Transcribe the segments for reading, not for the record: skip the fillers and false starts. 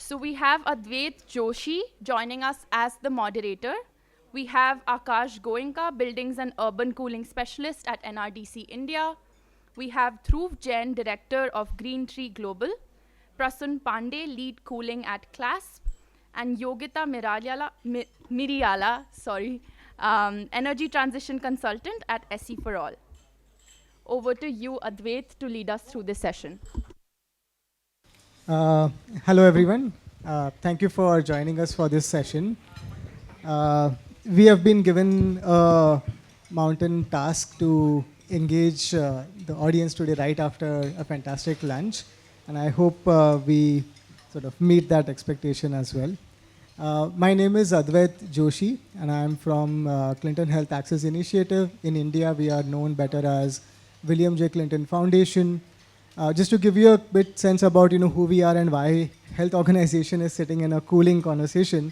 So we have Advait Joshi joining us as the moderator. We have Akash Goenka, Buildings and Urban Cooling Specialist at NRDC India. We have Dhruv Jain, Director of Green Tree Global. Prasun Pandey, Lead Cooling at CLASP. And Yogita Miriala, Energy Transition Consultant at SE for All. Over to you, Advait, to lead us through this session. Hello, everyone. Thank you for joining us for this session. We have been given a mountain task to engage the audience today right after a fantastic lunch. And I hope we sort of meet that expectation as well. My name is Advait Joshi, and I'm from Clinton Health Access Initiative. In India, we are known better as William J. Clinton Foundation. Just to give you a bit sense about who we are and why health organization is sitting in a cooling conversation.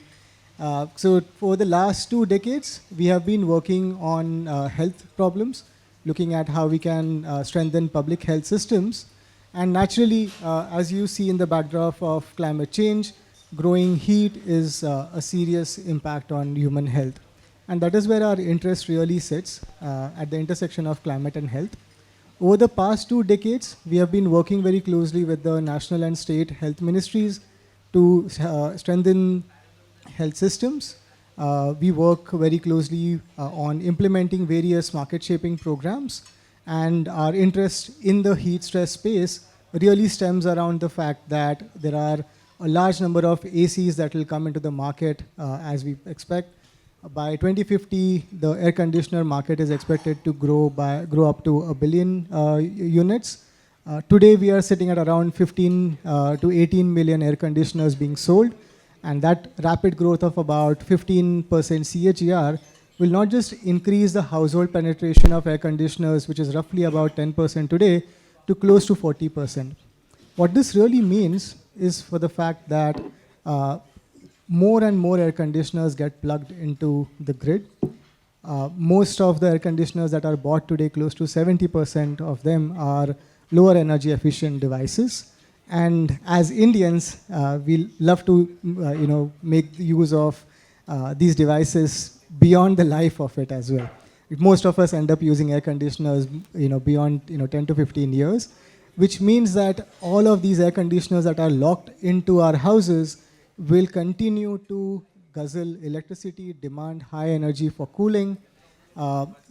So for the last 2 decades, we have been working on health problems, looking at how we can strengthen public health systems. And naturally, as you see in the backdrop of climate change, growing heat is a serious impact on human health. And that is where our interest really sits, at the intersection of climate and health. Over the past 2 decades, we have been working very closely with the national and state health ministries to strengthen health systems. We work very closely on implementing various market shaping programs, and our interest in the heat stress space really stems around the fact that there are a large number of ACs that will come into the market as we expect. By 2050, the air conditioner market is expected to grow up to 1 billion units. Today, we are sitting at around 15 to 18 million air conditioners being sold, and that rapid growth of about 15% CAGR will not just increase the household penetration of air conditioners, which is roughly about 10% today, to close to 40%. What this really means is for the fact that more and more air conditioners get plugged into the grid. Most of the air conditioners that are bought today, close to 70% of them are lower energy efficient devices. And as Indians, we love to make use of these devices beyond the life of it as well. Most of us end up using air conditioners beyond 10 to 15 years, which means that all of these air conditioners that are locked into our houses will continue to guzzle electricity, demand high energy for cooling,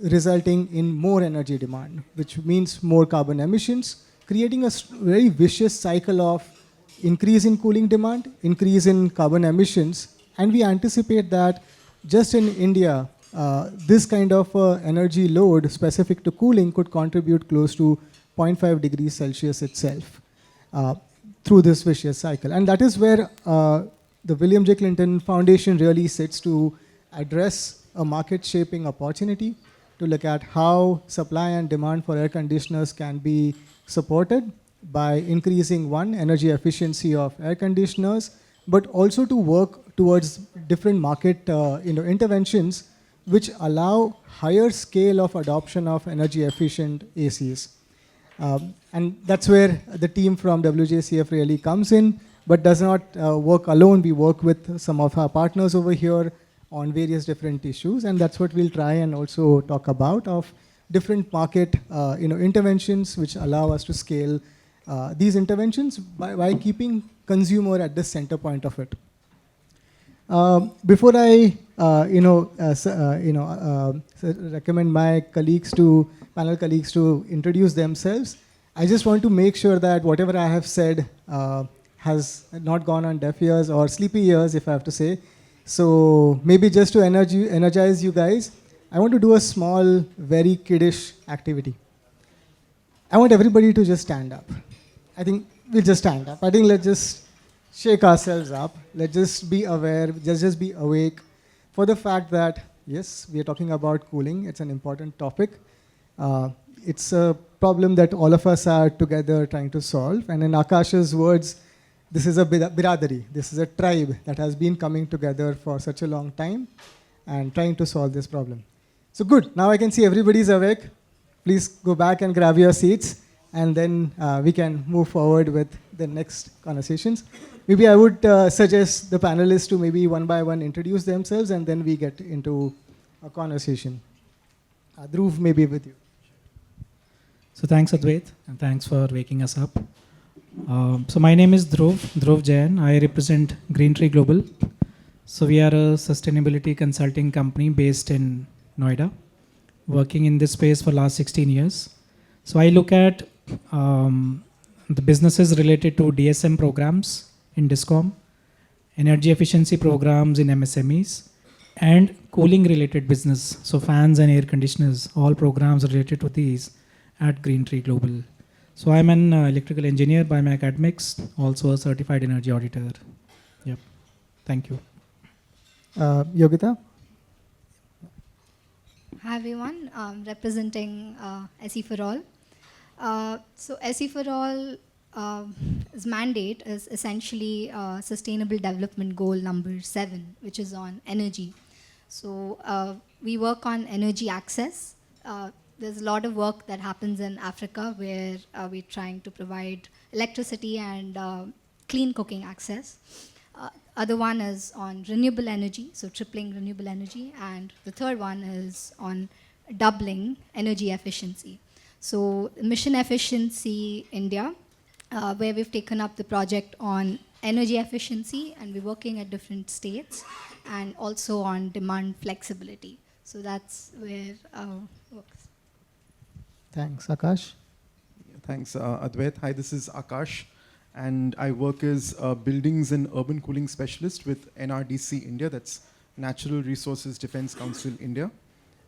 resulting in more energy demand, which means more carbon emissions, creating a very vicious cycle of increase in cooling demand, increase in carbon emissions. And we anticipate that just in India, this kind of energy load specific to cooling could contribute close to 0.5 degrees Celsius itself through this vicious cycle. And that is where the William J. Clinton Foundation really sits to address a market shaping opportunity, to look at how supply and demand for air conditioners can be supported by increasing, one, energy efficiency of air conditioners, but also to work towards different market interventions which allow higher scale of adoption of energy efficient ACs. And that's where the team from WJCF really comes in, but does not work alone. We work with some of our partners over here on various different issues, and that's what we'll try and also talk about, of different market interventions which allow us to scale these interventions by keeping consumer at the center point of it. Before I recommend my panel colleagues to introduce themselves, I just want to make sure that whatever I have said has not gone on deaf ears or sleepy ears, if I have to say. So maybe just to energize you guys, I want to do a small, very kiddish activity. I want everybody to just stand up. I think we'll just stand up. I think let's just shake ourselves up. Let's just be aware, just be awake for the fact that, yes, we are talking about cooling. It's an important topic. It's a problem that all of us are together trying to solve. And in Akash's words, this is a biradari. This is a tribe that has been coming together for such a long time and trying to solve this problem. So good. Now I can see everybody's awake. Please go back and grab your seats. and then we can move forward with the next conversations. Maybe I would suggest the panelists to maybe one by one introduce themselves, and then we get into a conversation. Dhruv, maybe with you. So thanks, Advait, and thanks for waking us up. So my name is Dhruv Jain. I represent Green Tree Global. So we are a sustainability consulting company based in Noida, working in this space for last 16 years. So I look at the businesses related to DSM programs in DISCOM, energy efficiency programs in MSMEs, and cooling related business. So fans and air conditioners, all programs related to these at Green Tree Global. So I'm an electrical engineer by my academics, also a certified energy auditor. Yep. Thank you. Yogita? Hi everyone, representing SE for All. So SE for All, its mandate is essentially Sustainable Development Goal number 7, which is on energy. So we work on energy access. There's a lot of work that happens in Africa where we're trying to provide electricity and clean cooking access. Other one is on renewable energy, so tripling renewable energy, and the third one is on doubling energy efficiency. So Mission Efficiency India, where we've taken up the project on energy efficiency, and we're working at different states, and also on demand flexibility. So that's where our work is. Thanks. Akash? Thanks, Advait. Hi, this is Akash, and I work as a buildings and urban cooling specialist with NRDC India, that's Natural Resources Defense Council India.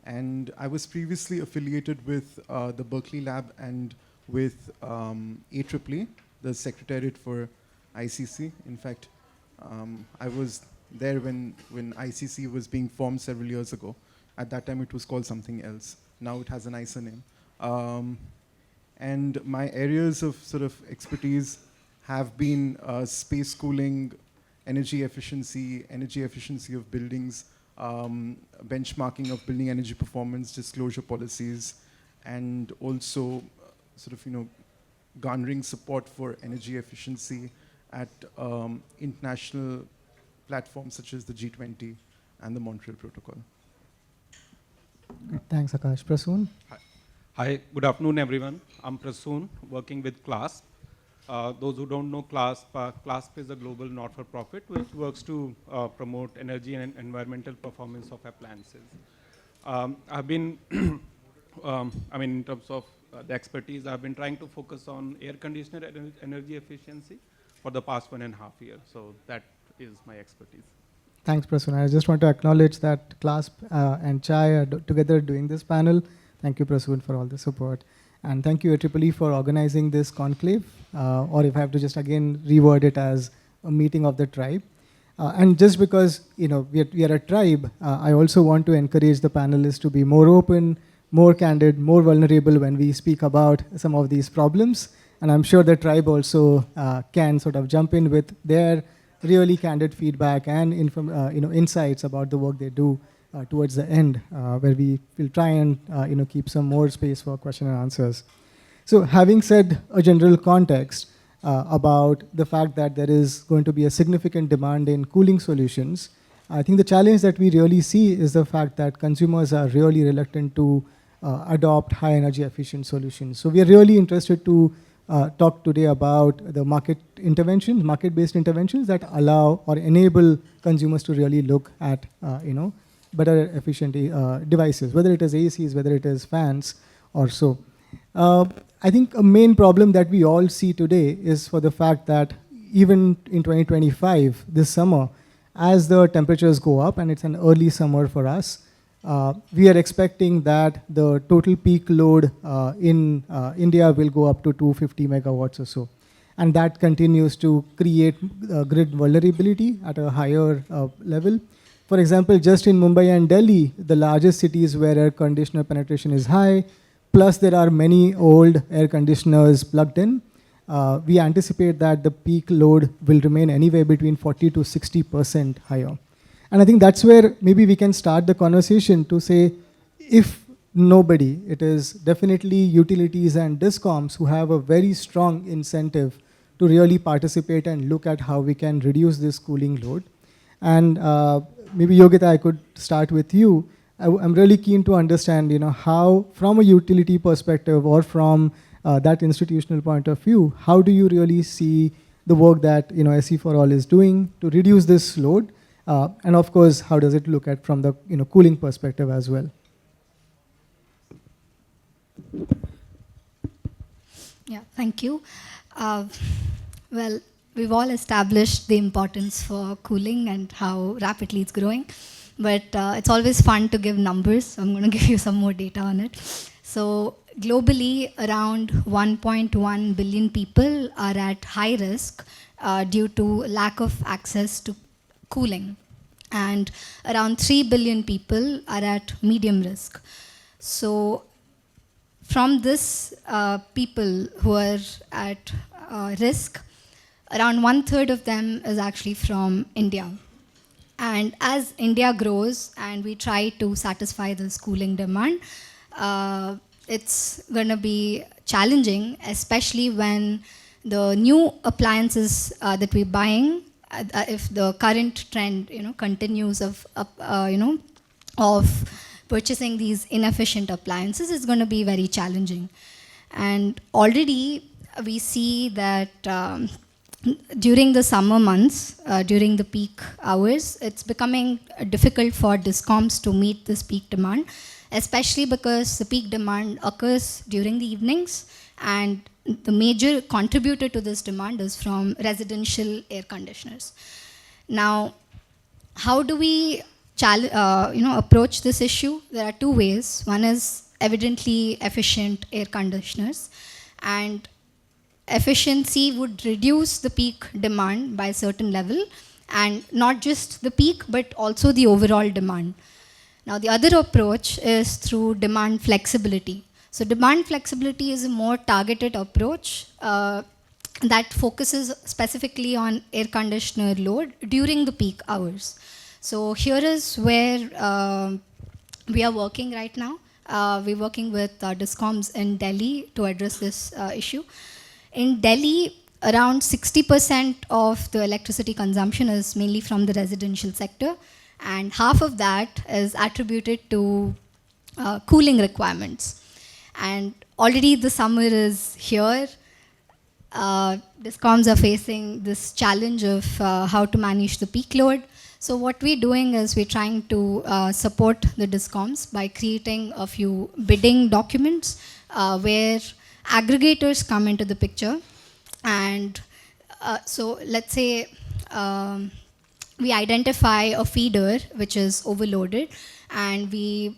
And I was previously affiliated with the Berkeley Lab and with AAA, the Secretariat for ICC. In fact, I was there when ICC was being formed several years ago. At that time, it was called something else. Now it has a nicer name. And my areas of sort of expertise have been space cooling, energy efficiency of buildings, benchmarking of building energy performance, disclosure policies, and also garnering support for energy efficiency at international platforms such as the G20 and the Montreal Protocol. Thanks, Akash. Prasoon? Hi, good afternoon, everyone. I'm Prasoon, working with CLASP. Those who don't know CLASP, CLASP is a global not-for-profit which works to promote energy and environmental performance of appliances. I've been, in terms of the expertise, I've been trying to focus on air conditioner energy efficiency for the past 1.5 years. So that is my expertise. Thanks, Prasoon. I just want to acknowledge that CLASP and Chai are together doing this panel. Thank you, Prasoon, for all the support. And thank you, AAA, for organizing this conclave, or if I have to just again reword it as a meeting of the tribe. And just because we are a tribe, I also want to encourage the panelists to be more open, more candid, more vulnerable when we speak about some of these problems. And I'm sure the tribe also can sort of jump in with their really candid feedback and insights about the work they do towards the end, where we will try and keep some more space for question and answers. So having said a general context about the fact that there is going to be a significant demand in cooling solutions, I think the challenge that we really see is the fact that consumers are really reluctant to adopt high energy efficient solutions. So we are really interested to talk today about the market-based interventions that allow or enable consumers to really look at better efficient devices, whether it is ACs, whether it is fans or so. I think a main problem that we all see today is for the fact that even in 2025, this summer, as the temperatures go up, and it's an early summer for us, we are expecting that the total peak load in India will go up to 250 megawatts or so. And that continues to create grid vulnerability at a higher level. For example, just in Mumbai and Delhi, the largest cities where air conditioner penetration is high, plus there are many old air conditioners plugged in, we anticipate that the peak load will remain anywhere between 40 to 60% higher. And I think that's where maybe we can start the conversation to say, if nobody. It is definitely utilities and discoms who have a very strong incentive to really participate and look at how we can reduce this cooling load. And maybe Yogita, I could start with you. I'm really keen to understand, how, from a utility perspective or from that institutional point of view, how do you really see the work that SE for All is doing to reduce this load? And of course, how does it look at from the cooling perspective as well? Yeah, thank you. Well, we've all established the importance for cooling and how rapidly it's growing, but it's always fun to give numbers, so I'm going to give you some more data on it. So globally, around 1.1 billion people are at high risk due to lack of access to cooling, and around 3 billion people are at medium risk. So from this people who are at risk, around 1/3 of them is actually from India. And as India grows and we try to satisfy this cooling demand, it's going to be challenging, especially when the new appliances that we're buying, if the current trend continues of purchasing these inefficient appliances, is going to be very challenging. And already we see that during the summer months, during the peak hours, it's becoming difficult for discoms to meet this peak demand, especially because the peak demand occurs during the evenings, and the major contributor to this demand is from residential air conditioners. Now, how do we approach this issue? There are two ways. One is evidently efficient air conditioners, and efficiency would reduce the peak demand by a certain level, and not just the peak but also the overall demand. Now the other approach is through demand flexibility. So demand flexibility is a more targeted approach that focuses specifically on air conditioner load during the peak hours. So here is where we are working right now. We're working with discoms in Delhi to address this issue. In Delhi, around 60% of the electricity consumption is mainly from the residential sector, and half of that is attributed to cooling requirements. And already the summer is here. Discoms are facing this challenge of how to manage the peak load. So what we're doing is we're trying to support the discoms by creating a few bidding documents where aggregators come into the picture. And so let's say we identify a feeder which is overloaded, and we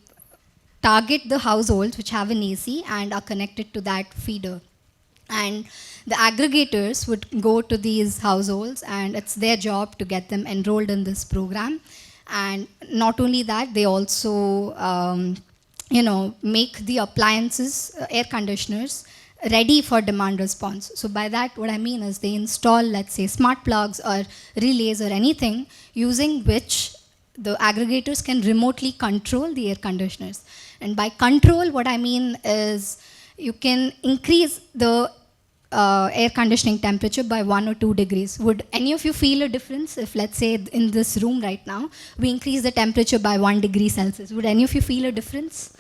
target the households which have an AC and are connected to that feeder. And the aggregators would go to these households, and it's their job to get them enrolled in this program. And not only that, they also make the appliances, air conditioners, ready for demand response. So by that, what I mean is they install, let's say, smart plugs or relays or anything using which the aggregators can remotely control the air conditioners. And by control, what I mean is you can increase the air conditioning temperature by 1 or 2 degrees. Would any of you feel a difference if, let's say, in this room right now, we increase the temperature by 1 degree Celsius? Would any of you feel a difference?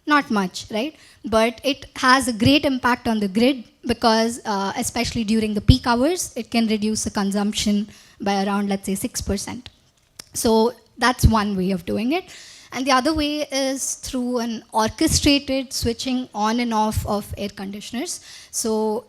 Not much, right? But it has a great impact on the grid because, especially during the peak hours, it can reduce the consumption by around, let's say, 6%. So that's one way of doing it. And the other way is through an orchestrated switching on and off of air conditioners. So,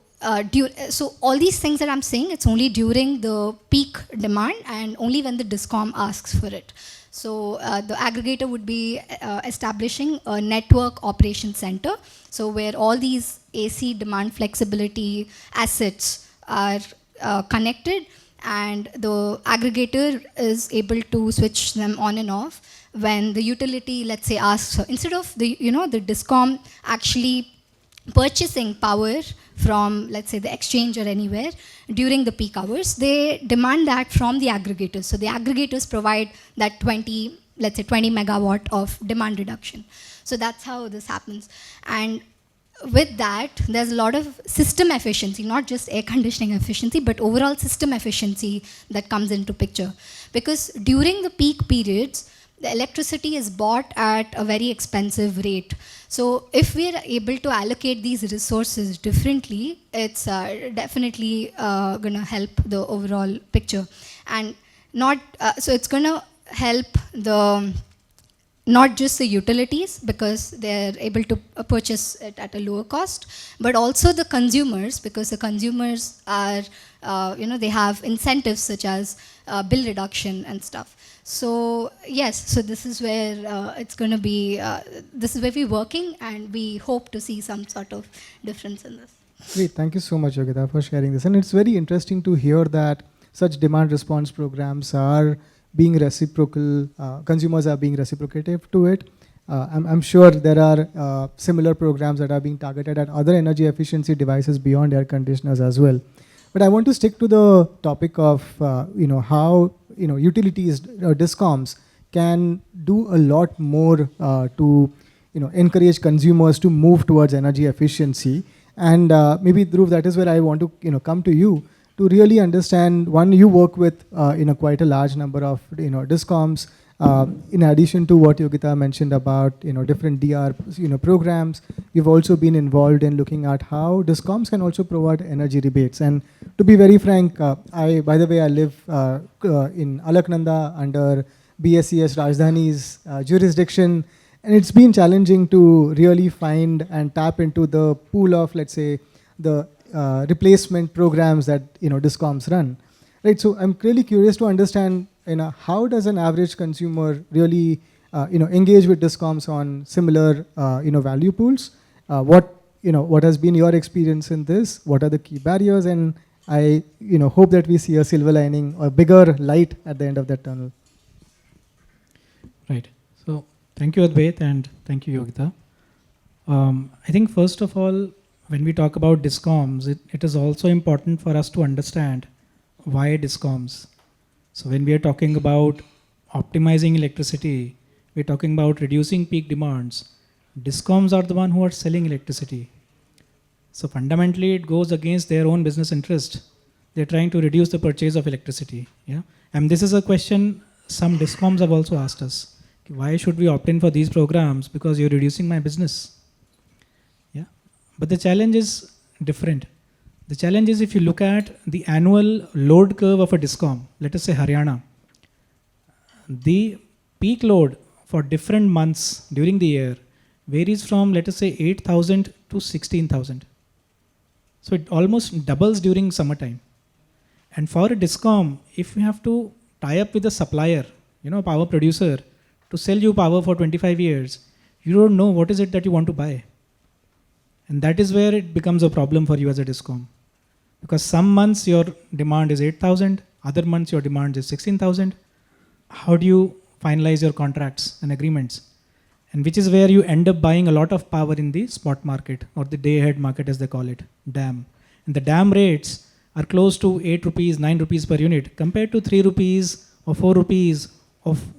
so all these things that I'm saying, it's only during the peak demand and only when the discom asks for it. So the aggregator would be establishing a network operation center, so where all these AC demand flexibility assets are connected, and the aggregator is able to switch them on and off when the utility, let's say, asks. So instead of the discom actually purchasing power from, let's say, the exchange or anywhere during the peak hours, they demand that from the aggregators. So the aggregators provide that 20 let's say 20 megawatt of demand reduction. So that's how this happens. And with that, there's a lot of system efficiency, not just air conditioning efficiency, but overall system efficiency that comes into picture. Because during the peak periods, the electricity is bought at a very expensive rate. So if we are able to allocate these resources differently, it's definitely going to help the overall picture. And so it's going to help not just the utilities, because they're able to purchase it at a lower cost, but also the consumers, because the consumers are, they have incentives such as bill reduction and stuff. So yes, so this is where it's going to be, this is where we're working, and we hope to see some sort of difference in this. Great, thank you so much, Yogita, for sharing this. And it's very interesting to hear that such demand response programs are being reciprocal, consumers are being reciprocative to it. I'm sure there are similar programs that are being targeted at other energy efficiency devices beyond air conditioners as well. But I want to stick to the topic of how utilities, discoms, can do a lot more to encourage consumers to move towards energy efficiency. And maybe Dhruv, that is where I want to come to you to really understand. One, you work with quite a large number of discoms. In addition to what Yogita mentioned about different DR programs, you've also been involved in looking at how discoms can also provide energy rebates. And to be very frank, I live in Alaknanda under BSES Rajdhani's jurisdiction, and it's been challenging to really find and tap into the pool of, let's say, the replacement programs that discoms run, right? So I'm really curious to understand, how does an average consumer really engage with discoms on similar value pools? What has been your experience in this? What are the key barriers? And I hope that we see a silver lining or bigger light at the end of that tunnel. Right. So thank you, Advait, and thank you, Yogita. I think first of all, when we talk about discoms, it is also important for us to understand why discoms. So when we are talking about optimizing electricity, we're talking about reducing peak demands. Discoms are the one who are selling electricity. So fundamentally, it goes against their own business interest. They're trying to reduce the purchase of electricity. Yeah, and this is a question some discoms have also asked us. Why should we opt in for these programs? Because you're reducing my business. Yeah, but the challenge is different. The challenge is, if you look at the annual load curve of a discom, let us say Haryana, the peak load for different months during the year varies from, let us say, 8,000 to 16,000. So it almost doubles during summertime. And for a discom, if you have to tie up with a supplier, power producer, to sell you power for 25 years, you don't know what is it that you want to buy. And that is where it becomes a problem for you as a discom. Because some months your demand is 8,000, other months your demand is 16,000. How do you finalize your contracts and agreements? And which is where you end up buying a lot of power in the spot market, or the day-ahead market as they call it, DAM. And the DAM rates are close to 8 rupees, 9 rupees per unit, compared to 3 rupees or 4 rupees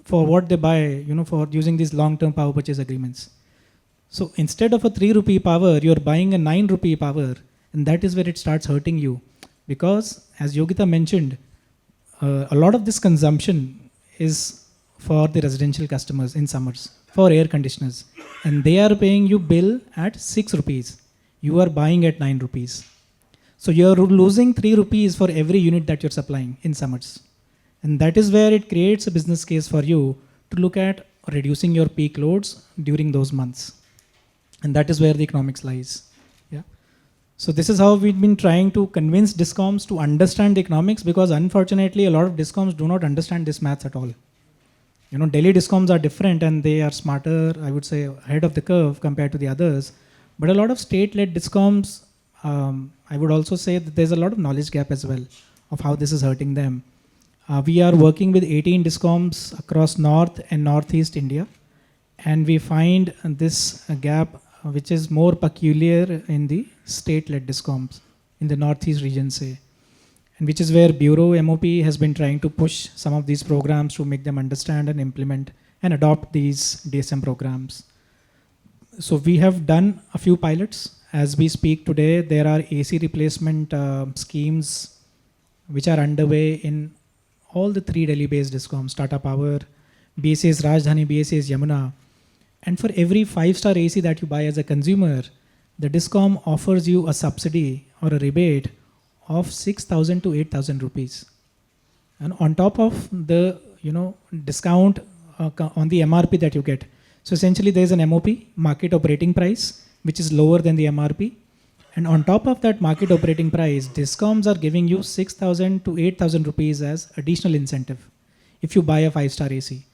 for what they buy, for using these long-term power purchase agreements. So instead of a 3 rupee power, you're buying a 9 rupee power. And that is where it starts hurting you. Because, as Yogita mentioned, a lot of this consumption is for the residential customers in summers, for air conditioners. And they are paying you bill at 6 rupees. You are buying at 9 rupees. So you're losing 3 rupees for every unit that you're supplying in summers. And that is where it creates a business case for you to look at reducing your peak loads during those months. And that is where the economics lies. So this is how we've been trying to convince discoms to understand the economics, because unfortunately a lot of discoms do not understand this maths at all. Delhi discoms are different and they are smarter, I would say, ahead of the curve compared to the others. But a lot of state-led discoms, I would also say that there's a lot of knowledge gap as well of how this is hurting them. We are working with 18 discoms across North and Northeast India, and we find this gap which is more peculiar in the state-led discoms, in the Northeast region, say. And which is where Bureau MOP has been trying to push some of these programs to make them understand and implement and adopt these DSM programs. So we have done a few pilots. As we speak today, there are AC replacement schemes which are underway in all the 3 Delhi-based DISCOMs, Tata Power, BSES Rajdhani, BSES Yamuna. And for every 5-star AC that you buy as a consumer, the DISCOM offers you a subsidy or a rebate of 6,000 to 8,000 rupees. And on top of the discount on the MRP that you get. So essentially there is an MOP, market operating price, which is lower than the MRP. And on top of that market operating price, DISCOMs are giving you 6,000 to 8,000 rupees as additional incentive if you buy a 5-star AC,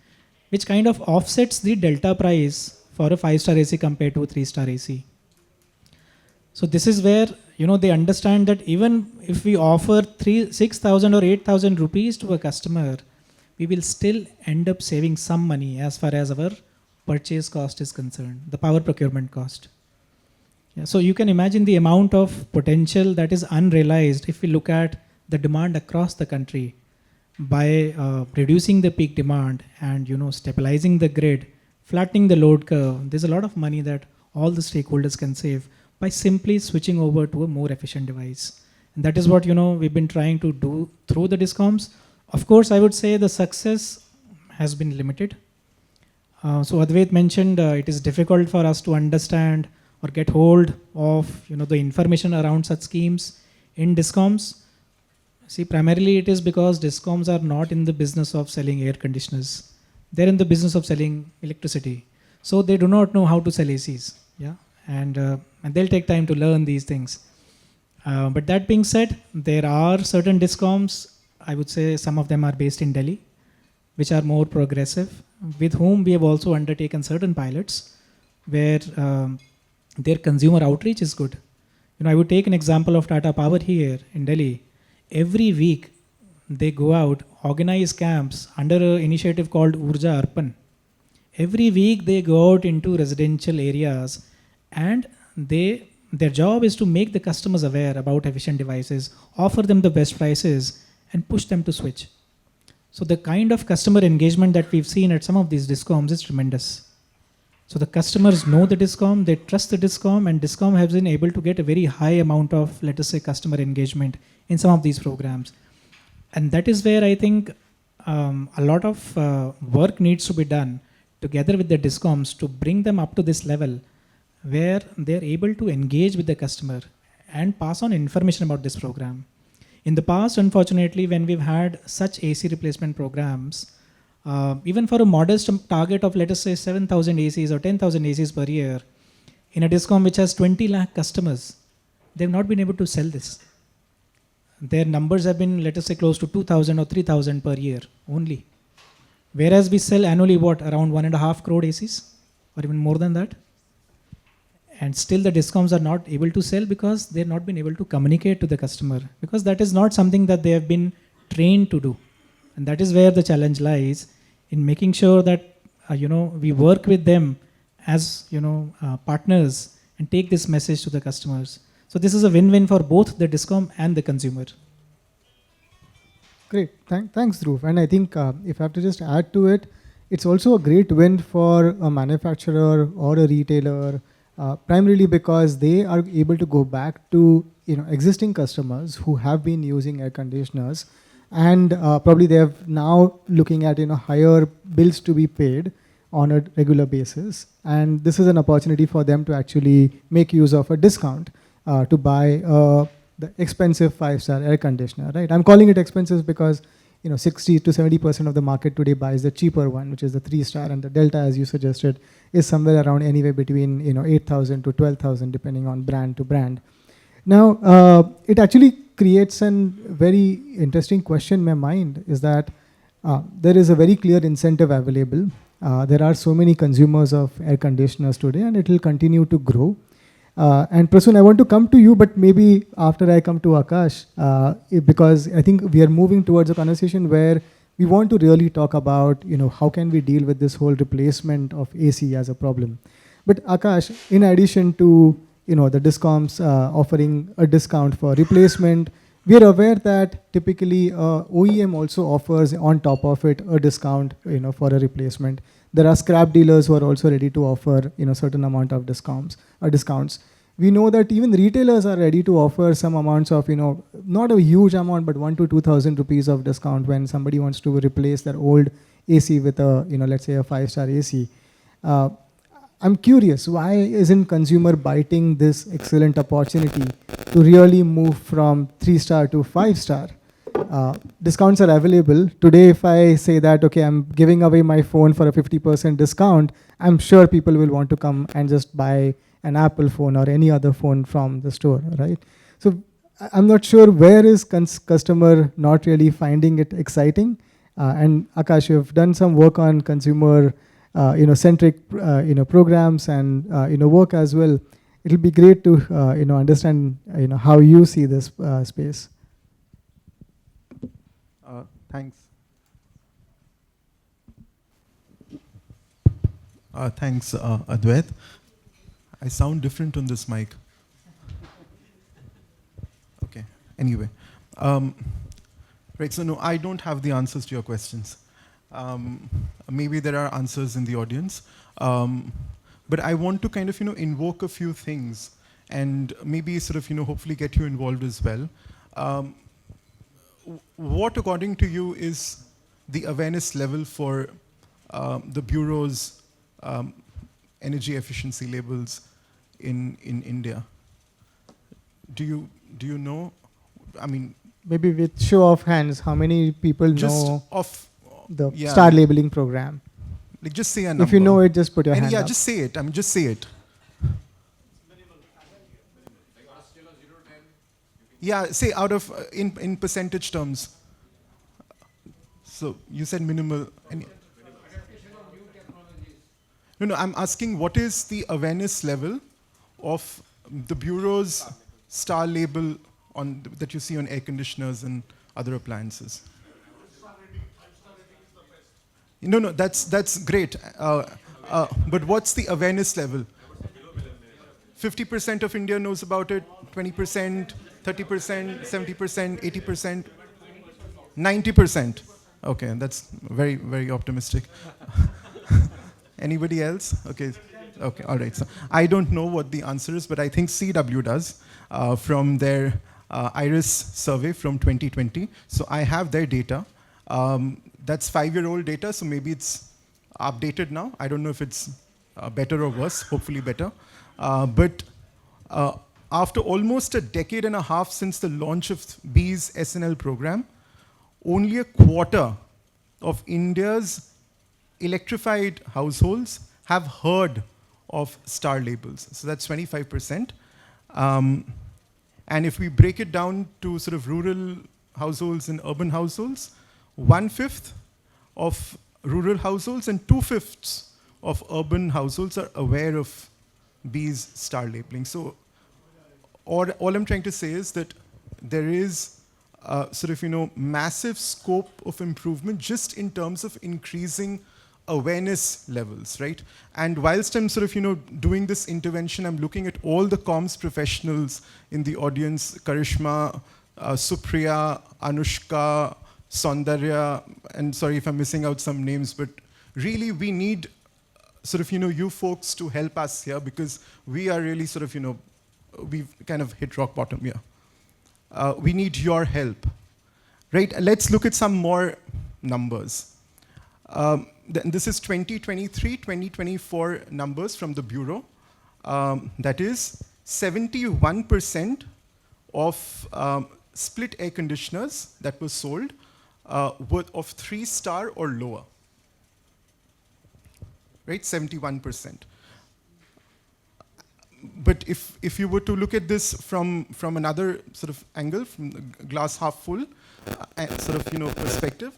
which kind of offsets the delta price for a 5-star AC compared to a 3-star AC. So this is where they understand that even if we offer 6,000 or 8,000 rupees to a customer, we will still end up saving some money as far as our purchase cost is concerned, the power procurement cost. Yeah, so you can imagine the amount of potential that is unrealized if we look at the demand across the country by reducing the peak demand and stabilizing the grid, flattening the load curve. There's a lot of money that all the stakeholders can save by simply switching over to a more efficient device. And that is what we've been trying to do through the DISCOMs. Of course, I would say the success has been limited. So Advait mentioned it is difficult for us to understand or get hold of the information around such schemes in DISCOMs. See, primarily it is because DISCOMs are not in the business of selling air conditioners. They're in the business of selling electricity. So they do not know how to sell ACs. Yeah, and they'll take time to learn these things. But that being said, there are certain DISCOMs, I would say some of them are based in Delhi, which are more progressive, with whom we have also undertaken certain pilots where their consumer outreach is good. I would take an example of Tata Power here in Delhi. Every week they go out, organize camps under an initiative called Urja Arpan. Every week they go out into residential areas and their job is to make the customers aware about efficient devices, offer them the best prices and push them to switch. So the kind of customer engagement that we've seen at some of these DISCOMs is tremendous. So the customers know the DISCOM, they trust the DISCOM, and DISCOM has been able to get a very high amount of, let us say, customer engagement in some of these programs. And that is where I think a lot of work needs to be done together with the DISCOMs to bring them up to this level where they're able to engage with the customer and pass on information about this program. In the past, unfortunately, when we've had such AC replacement programs, even for a modest target of, let us say, 7,000 ACs or 10,000 ACs per year, in a DISCOM which has 20 lakh customers, they've not been able to sell this. Their numbers have been, let us say, close to 2,000 or 3,000 per year only. Whereas we sell annually, around 1.5 crore ACs or even more than that. And still the DISCOMs are not able to sell because they've not been able to communicate to the customer, because that is not something that they have been trained to do. And that is where the challenge lies, in making sure that we work with them as partners and take this message to the customers. So this is a win-win for both the DISCOM and the consumer. Great, thanks Dhruv. And I think if I have to just add to it, it's also a great win for a manufacturer or a retailer, primarily because they are able to go back to existing customers who have been using air conditioners, and probably they have now looking at higher bills to be paid on a regular basis, and this is an opportunity for them to actually make use of a discount to buy the expensive 5-star air conditioner, right? I'm calling it expensive because 60 to 70% of the market today buys the cheaper one, which is the 3-star, and the delta, as you suggested, is somewhere around anywhere between 8,000 to 12,000 depending on brand to brand. Now, it actually creates a very interesting question in my mind, is that there is a very clear incentive available. There are so many consumers of air conditioners today, and it will continue to grow. And Prasoon, I want to come to you, but maybe after I come to Akash, because I think we are moving towards a conversation where we want to really talk about, how can we deal with this whole replacement of AC as a problem. But Akash, in addition to, the DISCOMs offering a discount for replacement, we are aware that typically OEM also offers on top of it a discount, for a replacement. There are scrap dealers who are also ready to offer, certain amount of discounts. We know that even retailers are ready to offer some amounts of, not a huge amount, but 1 to 2,000 rupees of discount when somebody wants to replace their old AC with a, let's say a 5-star AC. I'm curious, why isn't consumer biting this excellent opportunity to really move from 3-star to 5-star? Discounts are available. Today, if I say that, okay, I'm giving away my phone for a 50% discount, I'm sure people will want to come and just buy an Apple phone or any other phone from the store, right? So I'm not sure where is customer not really finding it exciting. And Akash, you've done some work on consumer centric programs and work as well. It'll be great to understand how you see this space. Thanks. Thanks, Advait. I sound different on this mic. Okay. Anyway, right. So no, I don't have the answers to your questions. Maybe there are answers in the audience, but I want to kind of invoke a few things and maybe sort of hopefully get you involved as well. What, according to you, is the awareness level for the Bureau's energy efficiency labels in India? Do you know? I mean, maybe with show of hands, how many people just know of the star labeling program? Like, just say a number. If you know it, just put your hand yeah, up. just say it. I mean, just say it. Yeah, say out of in percentage terms. So you said minimal. No, I'm asking what is the awareness level of the Bureau's star label that you see on air conditioners and other appliances? No, that's great. But what's the awareness level? 50% of India knows about it, 20%, 30%, 70%, 80%, 90%. Okay, that's very, very optimistic. Anybody else? Okay, all right. So I don't know what the answer is, but I think CW does from their IRIS survey from 2020. So I have their data. That's 5-year-old data, so maybe it's updated now. I don't know if it's better or worse, hopefully better. But after almost a decade and a half since the launch of BEE's SNL program, only a quarter of India's electrified households have heard of star labels. So that's 25%. And if we break it down to sort of rural households and urban households, 1/5 of rural households and 2/5 of urban households are aware of BEE's star labeling. So all I'm trying to say is that there is sort of massive scope of improvement just in terms of increasing awareness levels, right? And whilst I'm sort of doing this intervention, I'm looking at all the comms professionals in the audience: Karishma, Supriya, Anushka, Saundarya, and sorry if I'm missing out some names, but really we need sort of you folks to help us here, because we are really sort of we've kind of hit rock bottom here. We need your help, right? Let's look at some more numbers. This is 2023-2024 numbers from the Bureau. That is 71% of split air conditioners that were sold were of 3-star or lower. Right, 71%. But if you were to look at this from another sort of angle, from the glass half full sort of perspective,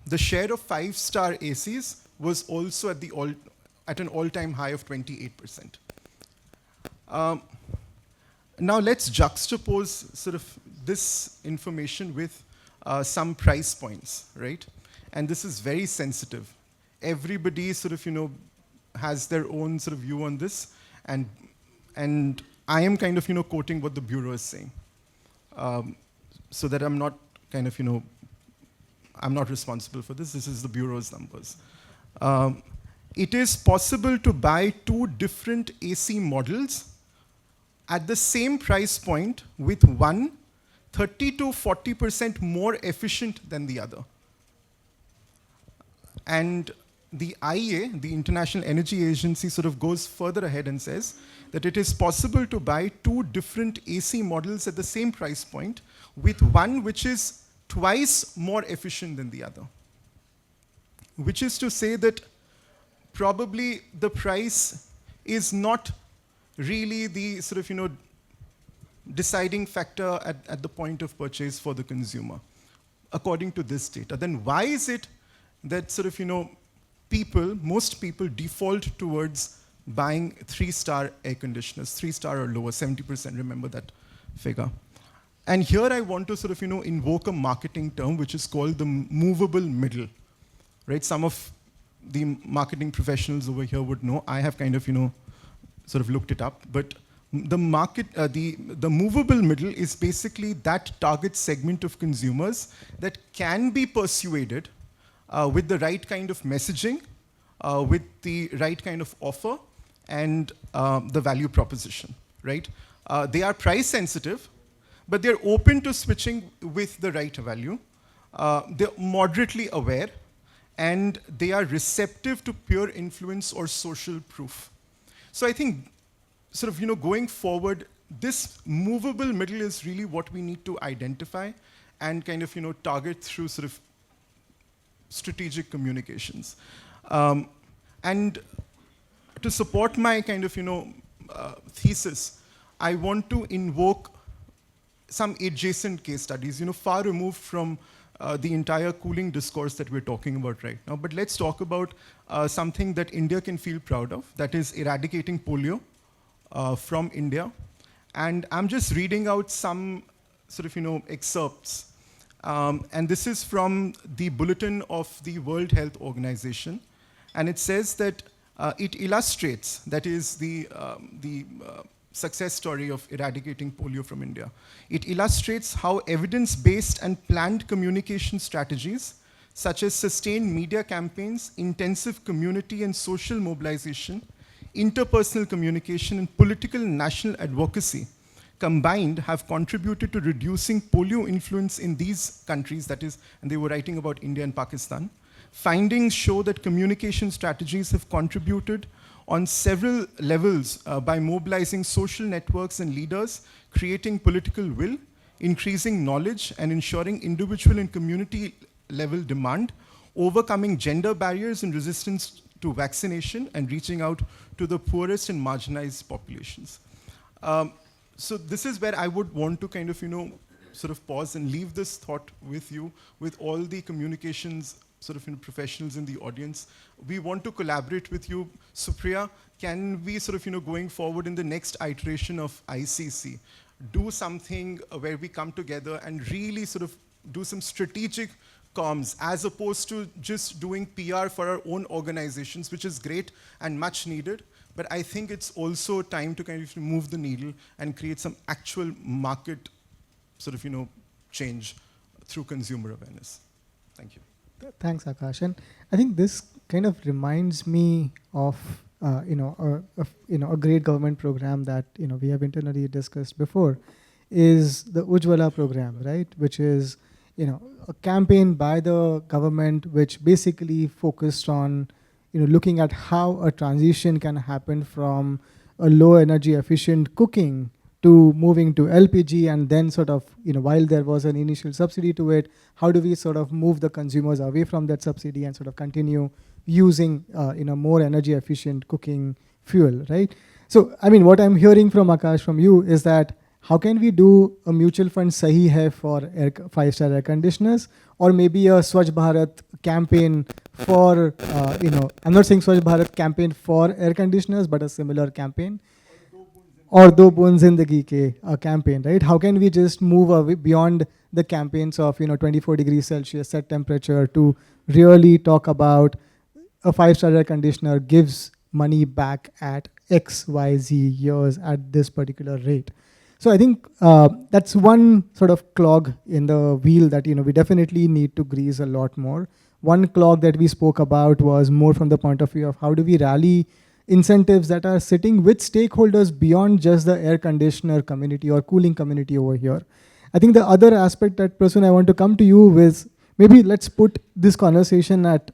the share of 5-star ACs was also at an all-time high of 28%. Now let's juxtapose sort of this information with some price points, right? And this is very sensitive. Everybody sort of has their own sort of view on this, and I am kind of, quoting what the Bureau is saying. So that I'm not kind of, I'm not responsible for this. This is the Bureau's numbers. It is possible to buy 2 different AC models at the same price point, with one 30 to 40% more efficient than the other. And the IEA, the International Energy Agency, sort of goes further ahead and says that it is possible to buy 2 different AC models at the same price point, with one which is twice more efficient than the other. Which is to say that probably the price is not really the sort of, deciding factor at the point of purchase for the consumer, according to this data. Then why is it that sort of, most people default towards buying 3-star air conditioners, 3-star or lower, 70%, remember that figure. And here I want to sort of, invoke a marketing term which is called the movable middle, right? Some of the marketing professionals over here would know. I have kind of, sort of looked it up, but the movable middle is basically that target segment of consumers that can be persuaded with the right kind of messaging, with the right kind of offer, and the value proposition, right? They are price sensitive, but they're open to switching with the right value. They're moderately aware, and they are receptive to peer influence or social proof. So I think, sort of, going forward, this movable middle is really what we need to identify and kind of, target through sort of strategic communications. And to support my kind of, thesis, I want to invoke some adjacent case studies, far removed from the entire cooling discourse that we're talking about right now. But let's talk about something that India can feel proud of, that is eradicating polio from India. And I'm just reading out some sort of, excerpts. And this is from the bulletin of the World Health Organization. And it says that it illustrates, that is the success story of eradicating polio from India. It illustrates how evidence-based and planned communication strategies, such as sustained media campaigns, intensive community and social mobilization, interpersonal communication, and political national advocacy combined have contributed to reducing polio influence in these countries, that is, and they were writing about India and Pakistan. Findings show that communication strategies have contributed on several levels by mobilizing social networks and leaders, creating political will, increasing knowledge, and ensuring individual and community level demand, overcoming gender barriers and resistance to vaccination, and reaching out to the poorest and marginalized populations. So this is where I would want to kind of, sort of pause and leave this thought with you, with all the communications sort of, professionals in the audience. We want to collaborate with you. Supriya, can we sort of, going forward in the next iteration of ICC, do something where we come together and really sort of do some strategic comms, as opposed to just doing PR for our own organizations, which is great and much needed. But I think it's also time to kind of move the needle and create some actual market sort of, change through consumer awareness. Thank you. Thanks, Akash. And I think this kind of reminds me of a great government program that we have internally discussed before, is the Ujjwala program, right? Which is a campaign by the government which basically focused on looking at how a transition can happen from a low energy efficient cooking to moving to LPG, and then sort of, while there was an initial subsidy to it, how do we sort of move the consumers away from that subsidy and sort of continue using more energy efficient cooking fuel, right? So, I mean, what I'm hearing from Akash, from you, is that how can we do a mutual fund Sahi Hai for 5-star air conditioners, or maybe a Swachh Bharat campaign for, I'm not saying Swachh Bharat campaign for air conditioners, but a similar campaign. Or Do Boon Zindagi Ke campaign, right? How can we just move away beyond the campaigns of 24 degrees Celsius set temperature to really talk about a 5-star air conditioner gives money back at X, Y, Z years at this particular rate. So I think that's one sort of clog in the wheel that we definitely need to grease a lot more. One clog that we spoke about was more from the point of view of how do we rally incentives that are sitting with stakeholders beyond just the air conditioner community or cooling community over here. I think the other aspect that, Prasoon, I want to come to you with, maybe let's put this conversation at,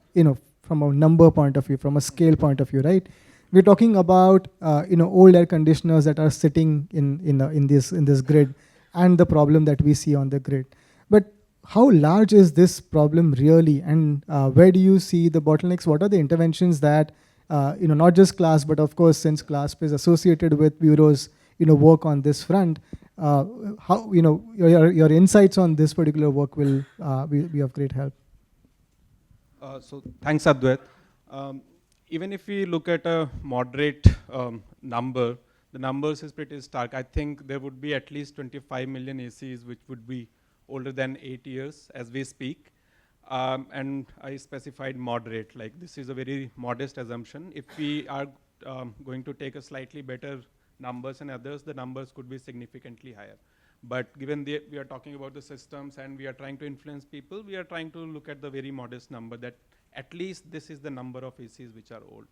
from a number point of view, from a scale point of view, right? We're talking about, old air conditioners that are sitting in this grid and the problem that we see on the grid. But how large is this problem really, and where do you see the bottlenecks? What are the interventions that, not just CLASP, but of course, since CLASP is associated with bureaus, work on this front, how, your insights on this particular work will be of great help. So thanks, Advait. Even if we look at a moderate number, the numbers is pretty stark. I think there would be at least 25 million ACs which would be older than 8 years as we speak. And I specified moderate, like this is a very modest assumption. If we are going to take a slightly better numbers and others, the numbers could be significantly higher. But given we are talking about the systems and we are trying to influence people, we are trying to look at the very modest number that at least this is the number of ACs which are old.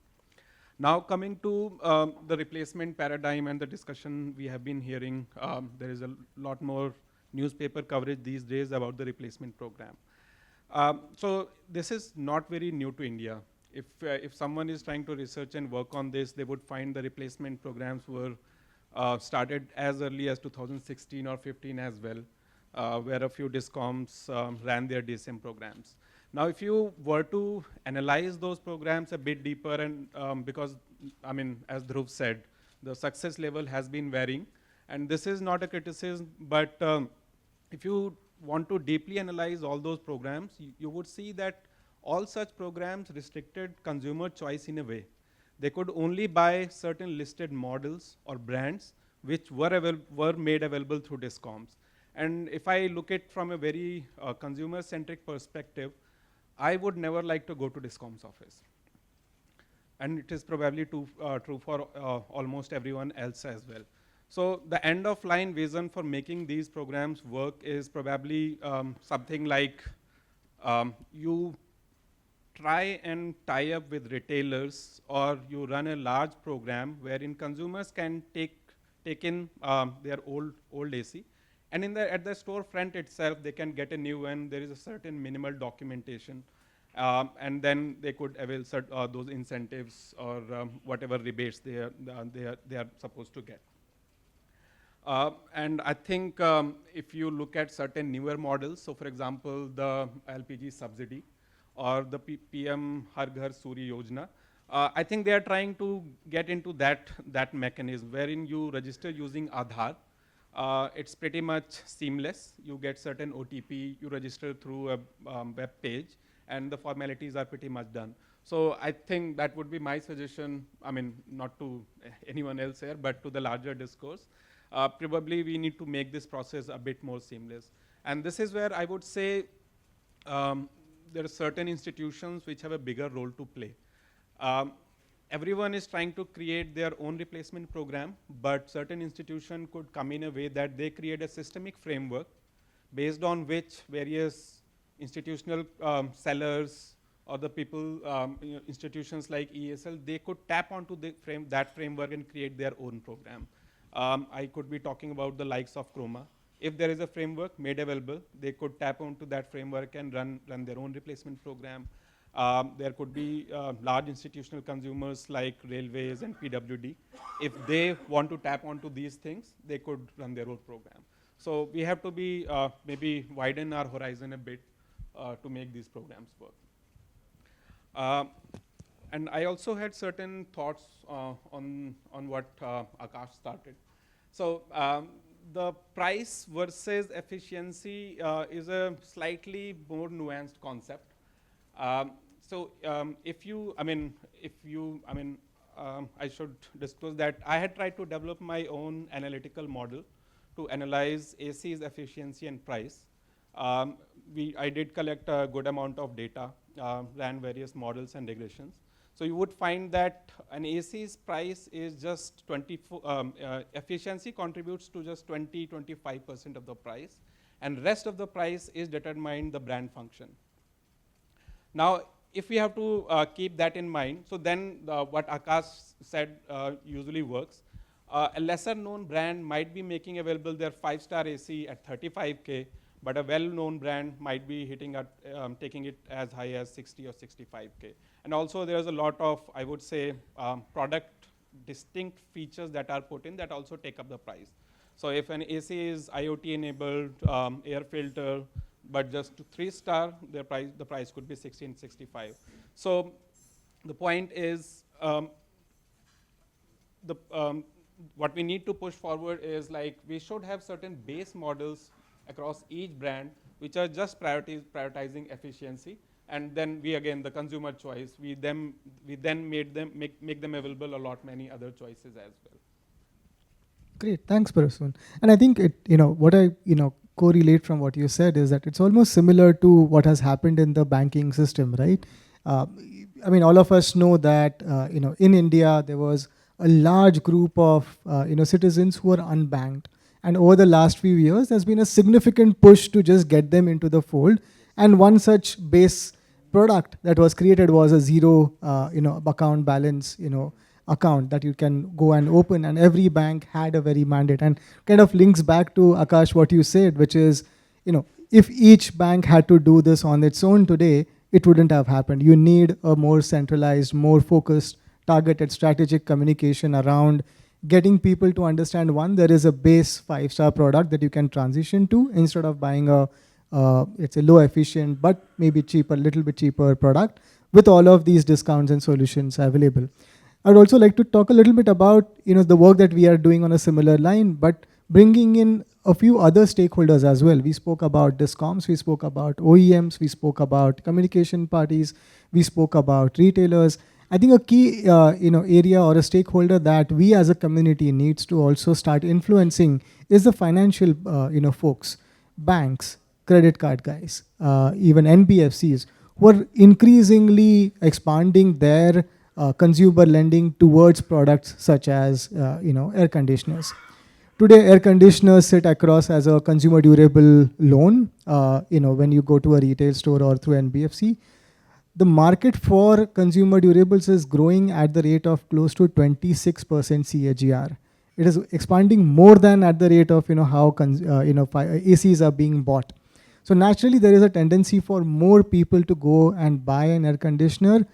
Now coming to the replacement paradigm and the discussion we have been hearing, there is a lot more newspaper coverage these days about the replacement program. So this is not very new to India. If someone is trying to research and work on this, they would find the replacement programs were started as early as 2016 or 15 as well, where a few discoms ran their DSM programs. Now, if you were to analyze those programs a bit deeper, and because, I mean, as Dhruv said, the success level has been varying, and this is not a criticism, but if you want to deeply analyze all those programs, you would see that all such programs restricted consumer choice in a way. They could only buy certain listed models or brands which were made available through discoms. And if I look at from a very consumer-centric perspective, I would never like to go to discom's office. And it is probably true for almost everyone else as well. So the end-of-line vision for making these programs work is probably something like you try and tie up with retailers, or you run a large program wherein consumers can take in their old AC, and at the storefront itself they can get a new one. There is a certain minimal documentation, and then they could avail those incentives or whatever rebates they are supposed to get. And I think if you look at certain newer models, so for example the LPG subsidy, or the PM Har Ghar Surya Yojana, I think they are trying to get into that mechanism wherein you register using Aadhaar. It's pretty much seamless. You get certain OTP, you register through a web page, and the formalities are pretty much done. So I think that would be my suggestion, I mean, not to anyone else here, but to the larger discourse. Probably we need to make this process a bit more seamless. And this is where I would say there are certain institutions which have a bigger role to play. Everyone is trying to create their own replacement program, but certain institutions could come in a way that they create a systemic framework based on which various institutional sellers or the people, institutions like ESL, they could tap onto that framework and create their own program. I could be talking about the likes of Chroma. If there is a framework made available, they could tap onto that framework and run their own replacement program. There could be large institutional consumers like railways and PWD. If they want to tap onto these things, they could run their own program. So we have to be maybe widen our horizon a bit to make these programs work. And I also had certain thoughts on what Akash started. So the price versus efficiency is a slightly more nuanced concept. I should disclose that I had tried to develop my own analytical model to analyze AC's efficiency and price. I did collect a good amount of data, ran various models and regressions. So you would find that an AC's price is just 24, efficiency contributes to just 25% of the price, and rest of the price is determined the brand function. Now, if we have to keep that in mind, so then what Akash said usually works. A lesser known brand might be making available their 5-star AC at 35K, but a well-known brand might be hitting at, taking it as high as 60 or 65K. And also there's a lot of, I would say, product distinct features that are put in that also take up the price. So if an AC is IoT enabled, air filter, but just 3-star, the price could be 60 and 65. So the point is, what we need to push forward is like we should have certain base models across each brand which are just prioritizing efficiency, and then we again the consumer choice we then make them available a lot many other choices as well. Great, thanks, Prasoon. And I think what I correlate from what you said is that it's almost similar to what has happened in the banking system, right? I mean, all of us know that in India there was a large group of citizens who were unbanked, and over the last few years there's been a significant push to just get them into the fold. And one such base product that was created was a zero account balance account that you can go and open, and every bank had a very mandate, and kind of links back to Akash what you said, which is if each bank had to do this on its own today, it wouldn't have happened. You need a more centralized, more focused, targeted strategic communication around getting people to understand, one, there is a base 5-star product that you can transition to instead of buying it's a low efficient but maybe cheaper, little bit cheaper product with all of these discounts and solutions available. I'd also like to talk a little bit about the work that we are doing on a similar line, but bringing in a few other stakeholders as well. We spoke about discoms, we spoke about OEMs, we spoke about communication parties, we spoke about retailers. I think a key area or a stakeholder that we as a community needs to also start influencing is the financial folks, banks, credit card guys, even NBFCs, who are increasingly expanding their consumer lending towards products such as air conditioners. Today, air conditioners sit across as a consumer durable loan. When you go to a retail store or through NBFC, the market for consumer durables is growing at the rate of close to 26% CAGR. It is expanding more than at the rate of how ACs are being bought. So naturally, there is a tendency for more people to go and buy an air conditioner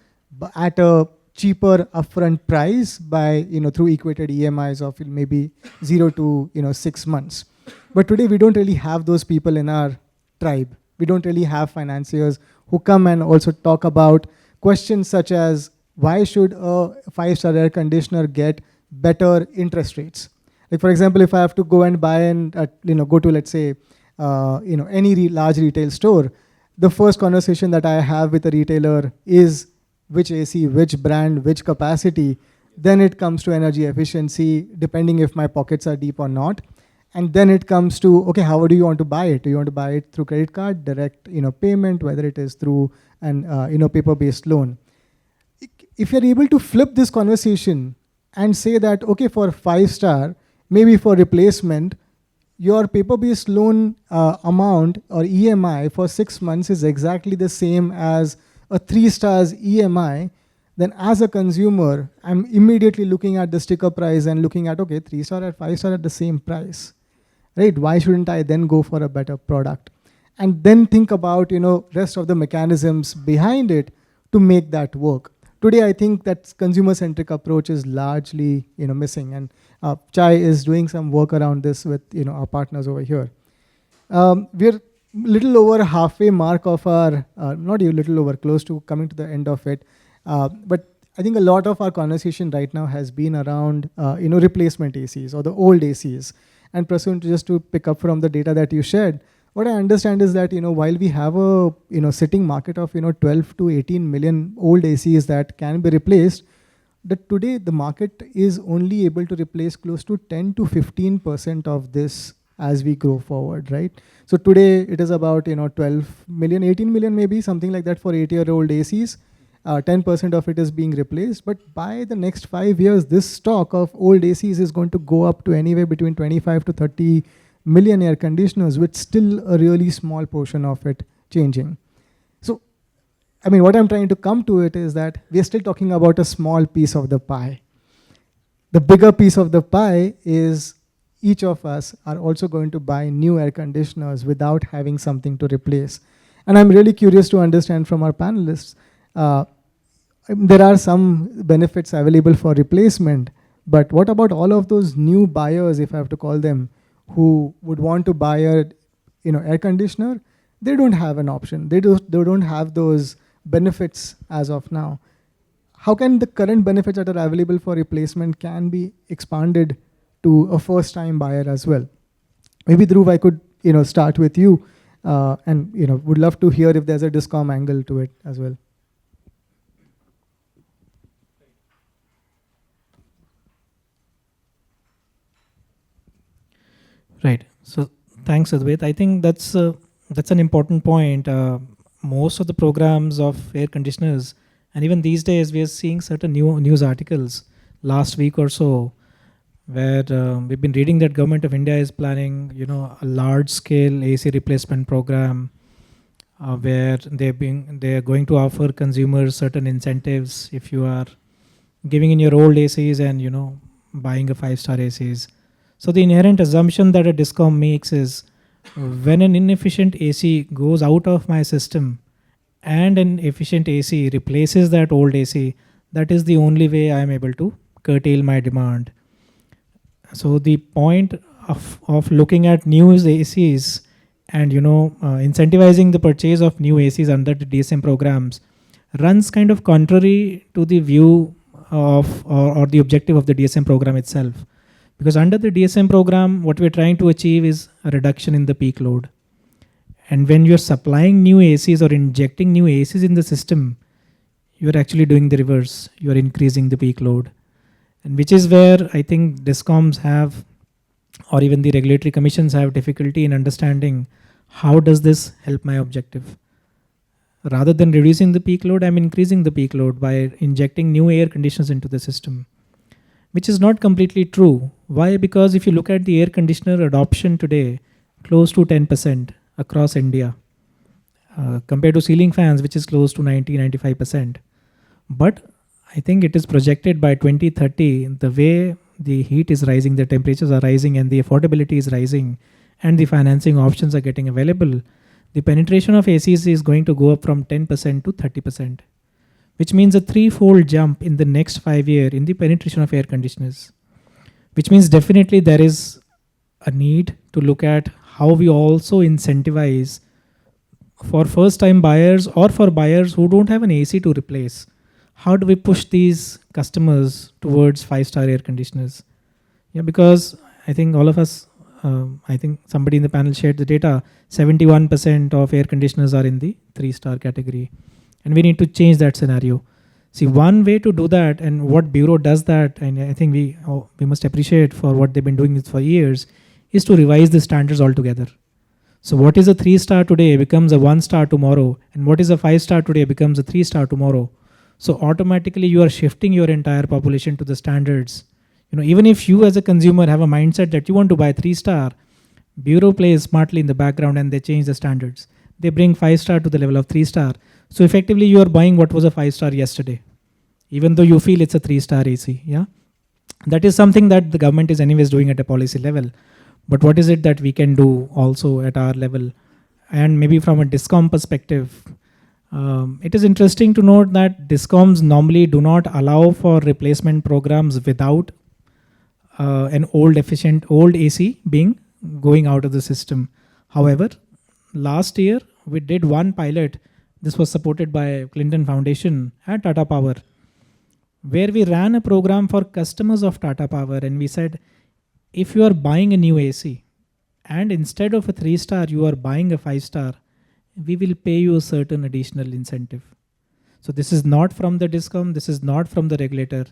at a cheaper upfront price by through equated EMIs of maybe 0 to 6 months. But today we don't really have those people in our tribe. We don't really have financiers who come and also talk about questions such as why should a 5-star air conditioner get better interest rates? Like for example, if I have to go and buy and go to, let's say any large retail store, the first conversation that I have with a retailer is which AC, which brand, which capacity. Then it comes to energy efficiency, depending if my pockets are deep or not. And then it comes to, okay, how do you want to buy it? Do you want to buy it through credit card, direct payment, whether it is through an paper-based loan? If you're able to flip this conversation and say that, okay, for 5-star, maybe for replacement, your paper-based loan amount or EMI for 6 months is exactly the same as a 3-star's EMI, then as a consumer, I'm immediately looking at the sticker price and looking at, okay, 3-star and 5-star at the same price, right? Why shouldn't I then go for a better product? And then think about, rest of the mechanisms behind it to make that work. Today, I think that consumer-centric approach is largely, missing. And Chai is doing some work around this with, our partners over here. We're little over halfway mark of our, not even little over, close to coming to the end of it. But I think a lot of our conversation right now has been around, replacement ACs or the old ACs. And Prasoon, just to pick up from the data that you shared, what I understand is that, while we have a, sitting market of, 12 to 18 million old ACs that can be replaced, that today the market is only able to replace close to 10 to 15% of this as we grow forward, right? So today it is about 12 million, 18 million maybe, something like that for 8-year-old ACs. 10% of it is being replaced. But by the next 5 years, this stock of old ACs is going to go up to anywhere between 25 to 30 million air conditioners, with still a really small portion of it changing. So, I mean, what I'm trying to come to it is that we're still talking about a small piece of the pie. The bigger piece of the pie is each of us are also going to buy new air conditioners without having something to replace. And I'm really curious to understand from our panelists, there are some benefits available for replacement, but what about all of those new buyers, if I have to call them, who would want to buy a air conditioner? They don't have an option. They don't have those benefits as of now. How can the current benefits that are available for replacement can be expanded to a first-time buyer as well? Maybe Dhruv, I could start with you, and would love to hear if there's a Discom angle to it as well. Right. So thanks, Advait. I think that's an important point. Most of the programs of air conditioners, and even these days, we are seeing certain new news articles last week or so, where we've been reading that Government of India is planning, a large-scale AC replacement program, where they are going to offer consumers certain incentives if you are giving in your old ACs and buying a 5-star ACs. So the inherent assumption that a Discom makes is, when an inefficient AC goes out of my system and an efficient AC replaces that old AC, that is the only way I am able to curtail my demand. So the point of looking at new ACs and incentivizing the purchase of new ACs under the DSM programs runs kind of contrary to the view of or the objective of the DSM program itself. Because under the DSM program, what we're trying to achieve is a reduction in the peak load. And when you're supplying new ACs or injecting new ACs in the system, you're actually doing the reverse. You're increasing the peak load. And which is where I think Discoms have, or even the regulatory commissions have, difficulty in understanding how does this help my objective. Rather than reducing the peak load, I'm increasing the peak load by injecting new air conditioners into the system, which is not completely true. Why? Because if you look at the air conditioner adoption today, close to 10% across India, compared to ceiling fans, which is close to 90-95%. But I think it is projected by 2030, the way the heat is rising, the temperatures are rising, and the affordability is rising, and the financing options are getting available, the penetration of ACs is going to go up from 10% to 30%, which means a 3-fold jump in the next 5 years in the penetration of air conditioners. Which means definitely there is a need to look at how we also incentivize for first-time buyers or for buyers who don't have an AC to replace. How do we push these customers towards 5-star air conditioners? Yeah, because I think all of us, I think somebody in the panel shared the data, 71% of air conditioners are in the 3-star category. And we need to change that scenario. See, one way to do that, and what Bureau does that, and I think we must appreciate for what they've been doing this for years, is to revise the standards altogether. So what is a 3-star today becomes a 1-star tomorrow, and what is a 5-star today becomes a 3-star tomorrow. So automatically you are shifting your entire population to the standards. Even if you as a consumer have a mindset that you want to buy 3-star, Bureau plays smartly in the background and they change the standards. They bring 5-star to the level of 3-star. So effectively you are buying what was a 5-star yesterday, even though you feel it's a 3-star AC. Yeah, that is something that the government is anyways doing at a policy level. But what is it that we can do also at our level? And maybe from a Discom perspective, it is interesting to note that Discoms normally do not allow for replacement programs without an old AC going out of the system. However, last year we did one pilot. This was supported by Clinton Foundation at Tata Power, where we ran a program for customers of Tata Power, and we said, if you are buying a new AC and instead of a 3-star you are buying a 5-star, we will pay you a certain additional incentive. So this is not from the Discom, this is not from the regulator.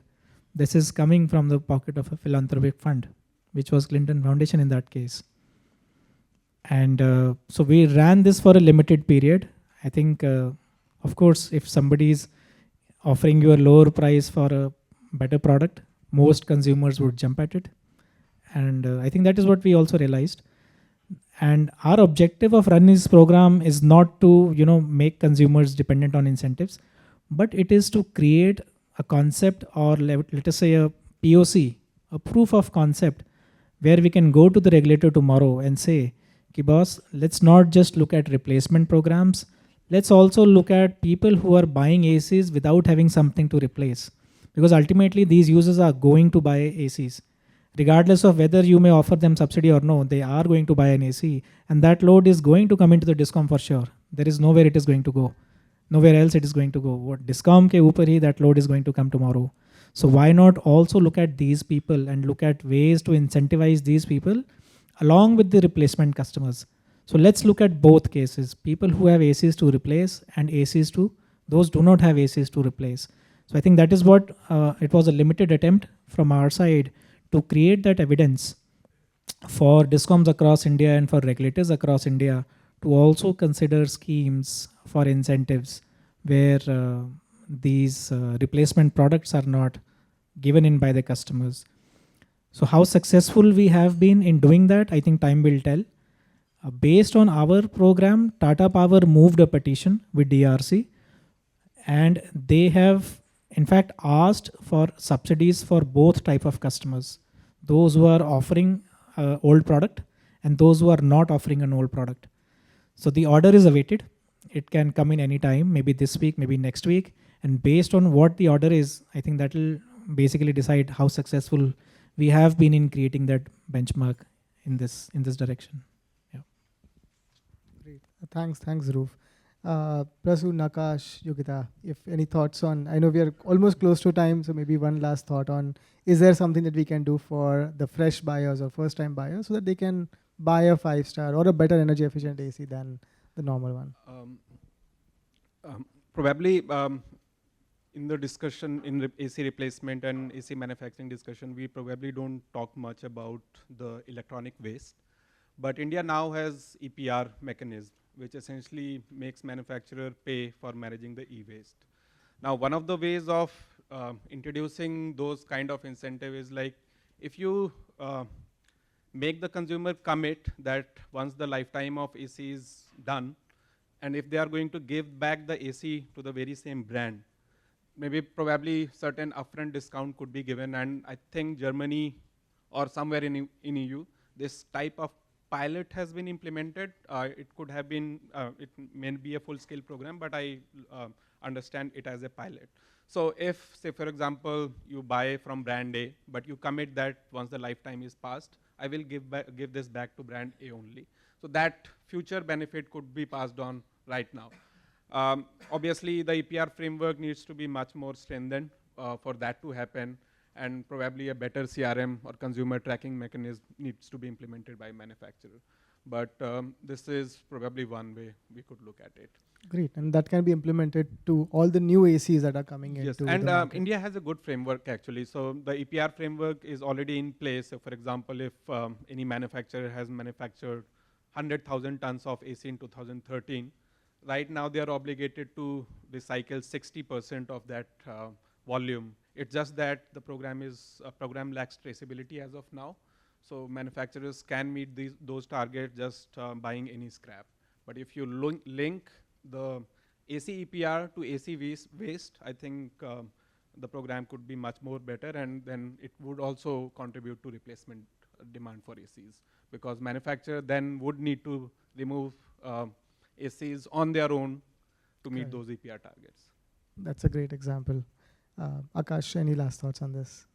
This is coming from the pocket of a philanthropic fund, which was Clinton Foundation in that case. And so we ran this for a limited period. I think, of course, if somebody is offering you a lower price for a better product, most consumers would jump at it. And I think that is what we also realized. And our objective of run this program is not to make consumers dependent on incentives, but it is to create a concept, or let us say a POC, a proof of concept, where we can go to the regulator tomorrow and say, "Ki boss, let's not just look at replacement programs, let's also look at people who are buying ACs without having something to replace." Because ultimately these users are going to buy ACs. Regardless of whether you may offer them subsidy or no, they are going to buy an AC, and that load is going to come into the discom for sure. There is nowhere it is going to go. Nowhere else it is going to go. What discom ke upar hi that load is going to come tomorrow. So why not also look at these people and look at ways to incentivize these people along with the replacement customers. So let's look at both cases, people who have ACs to replace and ACs to those do not have ACs to replace. So I think that is what it was a limited attempt from our side to create that evidence for discoms across India and for regulators across India to also consider schemes for incentives where these replacement products are not given in by the customers. So how successful we have been in doing that, I think time will tell. Based on our program, Tata Power moved a petition with DRC, and they have in fact asked for subsidies for both type of customers, those who are offering old product and those who are not offering an old product. So the order is awaited. It can come in any time, maybe this week, maybe next week. And based on what the order is, I think that will basically decide how successful we have been in creating that benchmark in this direction. Yeah. Great. Thanks, Dhruv. Prasu, Nakash, Yogita, if any thoughts on, I know we are almost close to time, so maybe one last thought on, is there something that we can do for the fresh buyers or first time buyers so that they can buy a 5-star or a better energy efficient AC than the normal one? Probably in the discussion in AC replacement and AC manufacturing discussion, we probably don't talk much about the electronic waste. But India now has EPR mechanism, which essentially makes manufacturer pay for managing the e-waste. Now, one of the ways of introducing those kind of incentive is like, if you make the consumer commit that once the lifetime of AC is done, and if they are going to give back the AC to the very same brand, maybe probably certain upfront discount could be given. And I think Germany or somewhere in EU, this type of pilot has been implemented. It could have been, it may be a full-scale program, but I understand it as a pilot. So if, say, for example, you buy from brand A, but you commit that once the lifetime is passed, I will give this back to brand A only. So that future benefit could be passed on right now. Obviously, the EPR framework needs to be much more strengthened for that to happen, and probably a better CRM or consumer tracking mechanism needs to be implemented by manufacturer. But this is probably one way we could look at it. Great, and that can be implemented to all the new ACs that are coming in. Yes, and India has a good framework actually. So the EPR framework is already in place. So for example, if any manufacturer has manufactured 100,000 tons of AC in 2013, right now they are obligated to recycle 60% of that volume. It's just that the program lacks traceability as of now. So manufacturers can meet those targets just buying any scrap. But if you link the AC EPR to AC waste, I think the program could be much more better, and then it would also contribute to replacement demand for ACs, because manufacturer then would need to remove ACs on their own to meet those EPR targets. That's a great example. Akash, any last thoughts on this?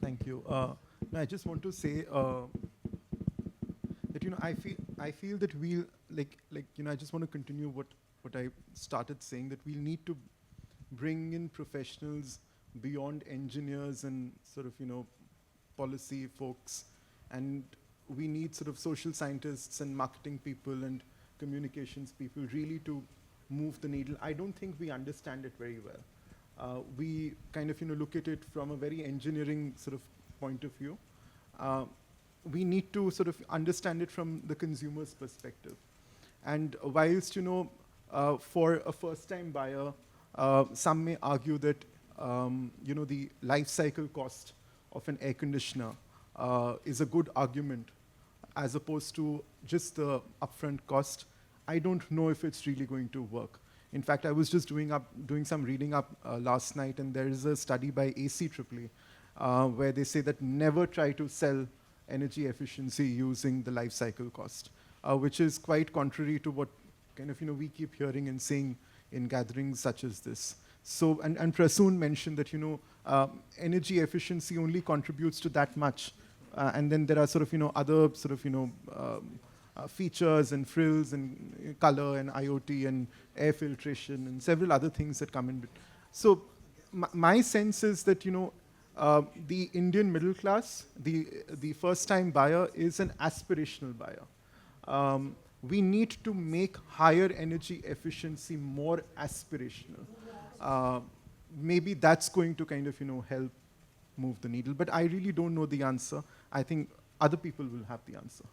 Thank you. No, I just want to say that I feel that we'll I just want to continue what I started saying, that we'll need to bring in professionals beyond engineers and sort of policy folks, and we need sort of social scientists and marketing people and communications people really to move the needle. I don't think we understand it very well. we kind of look at it from a very engineering sort of point of view. We need to sort of understand it from the consumer's perspective. And whilst for a first-time buyer, some may argue that the life cycle cost of an air conditioner is a good argument as opposed to just the upfront cost. I don't know if it's really going to work. In fact, I was just doing some reading up last night, and there is a study by ACEEE where they say that never try to sell energy efficiency using the life cycle cost, which is quite contrary to what kind of we keep hearing and saying in gatherings such as this. So, and Prasoon mentioned that energy efficiency only contributes to that much, and then there are sort of other sort of features and frills and color and IoT and air filtration and several other things that come in. So my sense is that the Indian middle class, the first-time buyer, is an aspirational buyer. We need to make higher energy efficiency more aspirational. Maybe that's going to kind of help move the needle. But I really don't know the answer. I think other people will have the answer.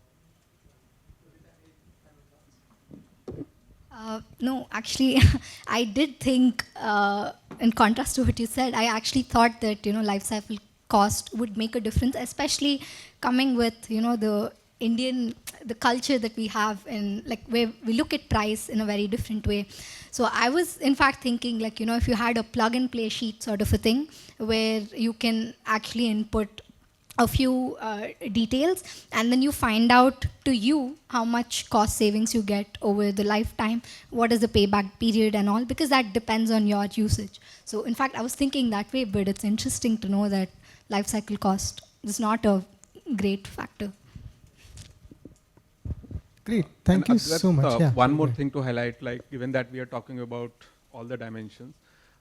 No, actually, I did think, in contrast to what you said, I actually thought that life cycle cost would make a difference, especially coming with the culture that we have in where we look at price in a very different way. So I was in fact thinking if you had a plug and play sheet sort of a thing where you can actually input a few details, and then you find out to you how much cost savings you get over the lifetime, what is the payback period and all, because that depends on your usage. So in fact, I was thinking that way, but it's interesting to know that life cycle cost is not a great factor. Great, thank you Advait, so much. Yeah, one more okay. thing to highlight, given that we are talking about all the dimensions,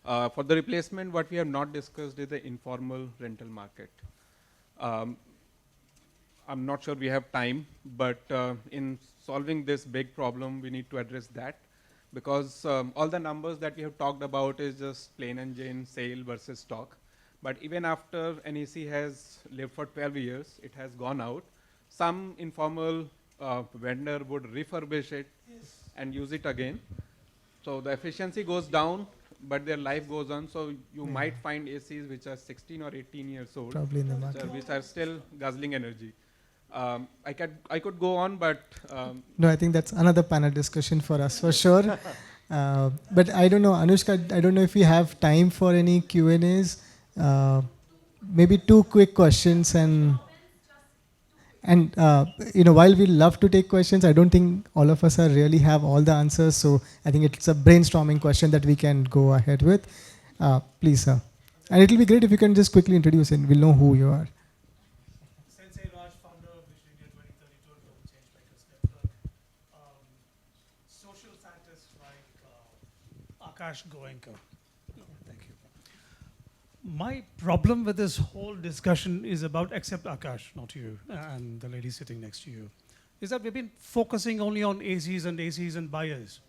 for the replacement, what we have not discussed is the informal rental market. I'm not sure we have time, but in solving this big problem, we need to address that, because all the numbers that we have talked about is just plain and Jane sale versus stock. But even after NEC has lived for 12 years, it has gone out. Some informal vendor would refurbish it and use it again. So the efficiency goes down, but their life goes on. So you might find ACs which are 16 or 18 years old, Probably in the market. which are still guzzling energy. I could go on, but No, I think that's another panel discussion for us for sure. But I don't know, Anushka, I don't know if we have time for any Q&As. Maybe two quick questions, and while we love to take questions, I don't think all of us really have all the answers. So I think it's a brainstorming question that we can go ahead with. Please, sir. And it'll be great if you can just quickly introduce and we'll know who you are. Sensei Raj, founder of Vision India 2032 and Global Change Makers Network. Social scientist like Akash Goenka. Thank you. My problem with this whole discussion is about, except Akash, not you, and the lady sitting next to you, is that we've been focusing only on ACs and buyers.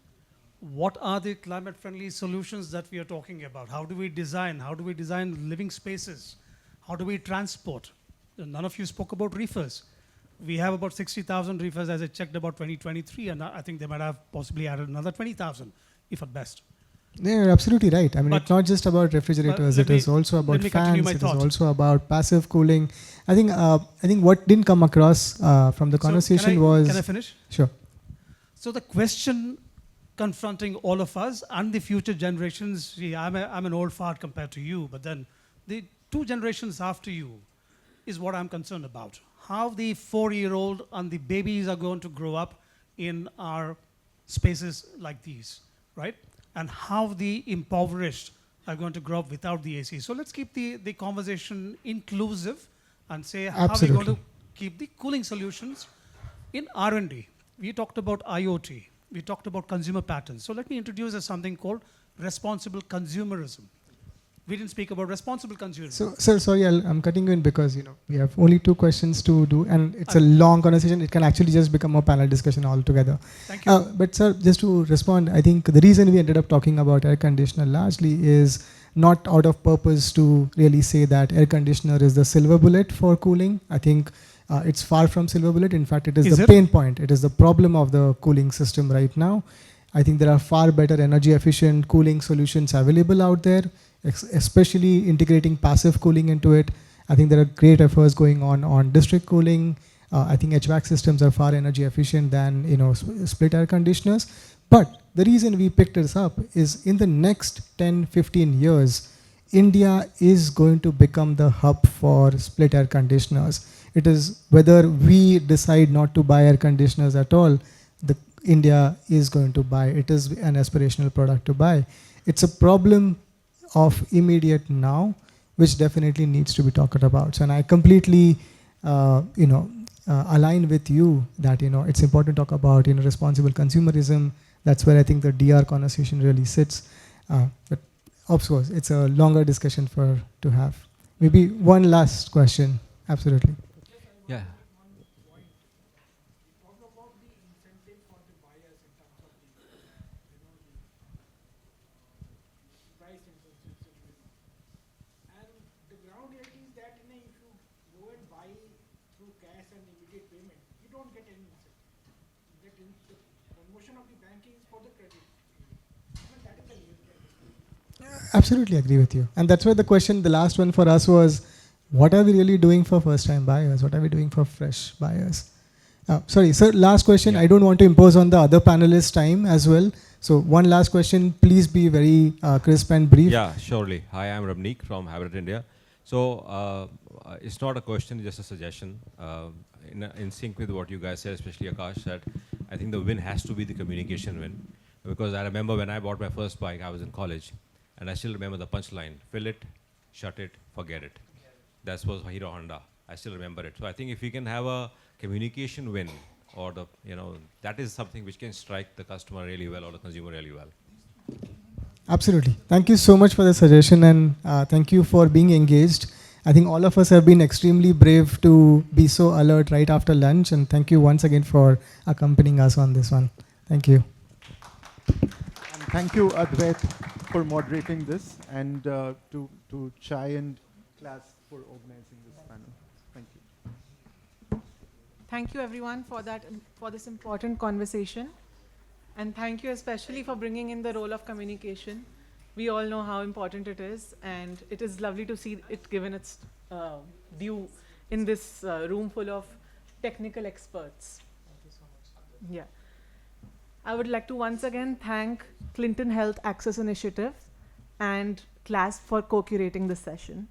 What are the climate-friendly solutions that we are talking about? How do we design? How do we design living spaces? How do we transport? None of you spoke about reefers. We have about 60,000 reefers, as I checked, about 2023, and I think they might have possibly added another 20,000, if at best. Yeah, you're absolutely right. I mean, But- it's not just about refrigerators. let It is me- also about let me continue fans. my It is thought. also about passive cooling. I think what didn't come across from the So conversation was... Can I finish? Sure. So the question confronting all of us and the future generations, see, I'm an old fart compared to you, but then the 2 generations after you is what I'm concerned about. How the 4-year-old and the babies are going to grow up in our spaces like these, right? And how the impoverished are going to grow up without the AC. So let's keep the conversation inclusive and say how we're going Absolutely. to keep the cooling solutions in R&D. We talked about IoT. We talked about consumer patterns. So let me introduce something called responsible consumerism. We didn't speak about responsible consumer. So, sir, sorry, I'm cutting you in because we have only 2 questions to do, and it's a long conversation. It can actually just become a panel discussion altogether. Thank you. But sir, just to respond, I think the reason we ended up talking about air conditioner largely is not out of purpose to really say that air conditioner is the silver bullet for cooling. I think it's far from silver bullet. In fact, it is the pain point. It is the problem of the cooling system right now. I think there are far better energy efficient cooling solutions available out there, especially integrating passive cooling into it. I think there are great efforts going on district cooling. I think HVAC systems are far energy efficient than split air conditioners. But the reason we picked this up is in the next 10-15 years, India is going to become the hub for split air conditioners. It is whether we decide not to buy air conditioners at all, India is going to buy. It is an aspirational product to buy. It's a problem of immediate now, which definitely needs to be talked about. So, and I completely, align with you that it's important to talk about responsible consumerism. That's where I think the DR conversation really sits. But of course, it's a longer discussion to have. Maybe one last question. Absolutely. Yeah. Absolutely agree with you. And that's why the question, the last one for us was, what are we really doing for first-time buyers? What are we doing for fresh buyers? Sorry, sir, last question. Yeah. I don't want to impose on the other panelists' time as well. So one last question, please be very crisp and brief. Yeah, surely. Hi, I'm Ramneek from Habitat India. So it's not a question, it's just a suggestion. In sync with what you guys said, especially Akash said, I think the win has to be the communication win. Because I remember when I bought my first bike, I was in college. And I still remember the punchline: fill it, shut it, forget it. That was Hero Honda. I still remember it. So I think if we can have a communication win, or that is something which can strike the customer really well or the consumer really well. Absolutely. Thank you so much for the suggestion, and thank you for being engaged. I think all of us have been extremely brave to be so alert right after lunch, and thank you once again for accompanying us on this one. Thank you. And thank you, Advait, for moderating this, and to Chai and class for organizing this panel. Thank you. Thank you everyone for this important conversation, and thank you especially for bringing in the role of communication. We all know how important it is, and it is lovely to see it given its due in this room full of technical experts. Thank you so much. Yeah. I would like to once again thank Clinton Health Access Initiative and CLASP for co-curating this session.